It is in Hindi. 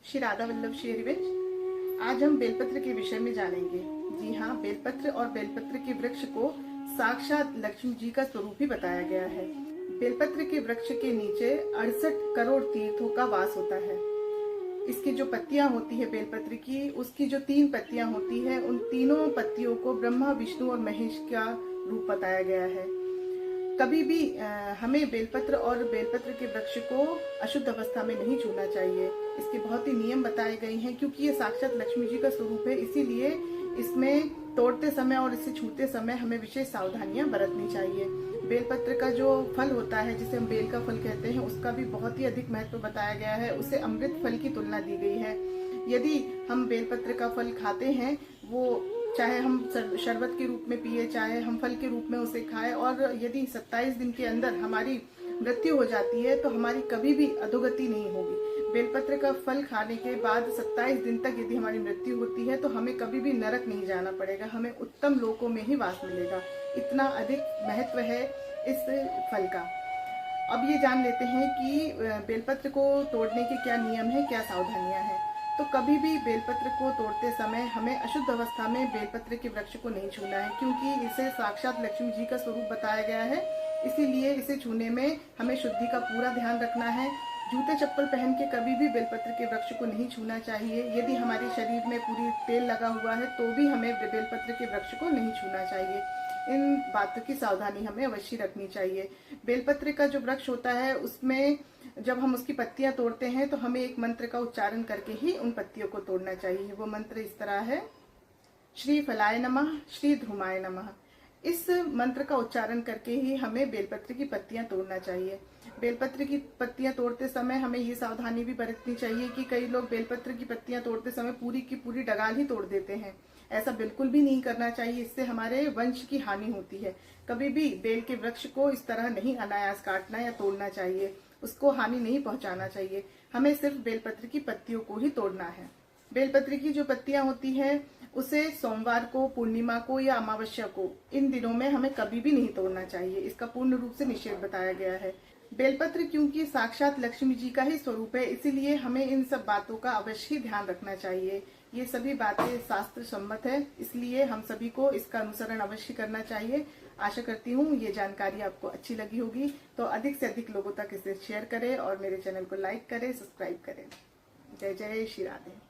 श्री राधा वल्लभ श्री हरिवंश। आज हम बेलपत्र के विषय में जानेंगे। जी हाँ, बेलपत्र और बेलपत्र के वृक्ष को साक्षात लक्ष्मी जी का स्वरूप ही बताया गया है। बेलपत्र के वृक्ष के नीचे 68 करोड़ तीर्थों का वास होता है। इसकी जो पत्तियां होती है बेलपत्र की, उसकी जो 3 पत्तियां होती है, उन तीनों पत्तियों को ब्रह्मा, विष्णु और महेश का रूप बताया गया है। कभी भी हमें बेलपत्र और बेलपत्र के वृक्ष को अशुद्ध अवस्था में नहीं छूना चाहिए। इसके बहुत ही नियम बताए गए हैं, क्योंकि ये साक्षात लक्ष्मी जी का स्वरूप है। इसीलिए इसमें तोड़ते समय और इसे छूते समय हमें विशेष सावधानियां बरतनी चाहिए। बेलपत्र का जो फल होता है, जिसे हम बेल का फल कहते हैं, उसका भी बहुत ही अधिक महत्व बताया गया है। उसे अमृत फल की तुलना दी गई है। यदि हम बेलपत्र का फल खाते हैं, वो चाहे हम शरबत के रूप में पिए, चाहे हम फल के रूप में उसे खाएं, और यदि 27 दिन के अंदर हमारी मृत्यु हो जाती है तो हमारी कभी भी अधोगति नहीं होगी। बेलपत्र का फल खाने के बाद 27 दिन तक यदि हमारी मृत्यु होती है तो हमें कभी भी नरक नहीं जाना पड़ेगा, हमें उत्तम लोकों में ही वास मिलेगा। इतना अधिक महत्व है इस फल का। अब ये जान लेते हैं कि बेलपत्र को तोड़ने के क्या नियम है, क्या सावधानियां हैं। तो कभी भी बेलपत्र को तोड़ते समय हमें अशुद्ध अवस्था में बेलपत्र के वृक्ष को नहीं छूना है, क्योंकि इसे साक्षात लक्ष्मी जी का स्वरूप बताया गया है। इसीलिए इसे छूने में हमें शुद्धि का पूरा ध्यान रखना है। जूते चप्पल पहन के कभी भी बेलपत्र के वृक्ष को नहीं छूना चाहिए। यदि हमारे शरीर में पूरी तेल लगा हुआ है तो भी हमें बेलपत्र के वृक्ष को नहीं छूना चाहिए। इन बातों की सावधानी हमें अवश्य रखनी चाहिए। बेलपत्र का जो वृक्ष होता है, उसमें जब हम उसकी पत्तियां तोड़ते हैं तो हमें एक मंत्र का उच्चारण करके ही उन पत्तियों को तोड़ना चाहिए। वो मंत्र इस तरह है: श्री फलाय नमः, श्री ध्रुमाय नमः। इस मंत्र का उच्चारण करके ही हमें बेलपत्र की पत्तियां तोड़ना चाहिए। बेलपत्र की पत्तियां तोड़ते समय हमें ये सावधानी भी बरतनी चाहिए कि कई लोग बेलपत्र की पत्तियां तोड़ते समय पूरी की पूरी डगाल ही तोड़ देते हैं। ऐसा बिल्कुल भी नहीं करना चाहिए, इससे हमारे वंश की हानि होती है। कभी भी बेल के वृक्ष को इस तरह नहीं अनायास काटना या तोड़ना चाहिए, उसको हानि नहीं पहुंचाना चाहिए। हमें सिर्फ बेलपत्र की पत्तियों को ही तोड़ना है। बेलपत्र की जो पत्तियां होती है, उसे सोमवार को, पूर्णिमा को या अमावस्या को, इन दिनों में हमें कभी भी नहीं तोड़ना चाहिए। इसका पूर्ण रूप से निषेध बताया गया है। बेलपत्र क्योंकि साक्षात लक्ष्मी जी का ही स्वरूप है, इसीलिए हमें इन सब बातों का अवश्य ही ध्यान रखना चाहिए। ये सभी बातें शास्त्र सम्मत है, इसलिए हम सभी को इसका अनुसरण अवश्य करना चाहिए। आशा करती हूँ ये जानकारी आपको अच्छी लगी होगी, तो अधिक से अधिक लोगों तक इसे शेयर करें और मेरे चैनल को लाइक करें, सब्सक्राइब करें। जय जय श्री राधे।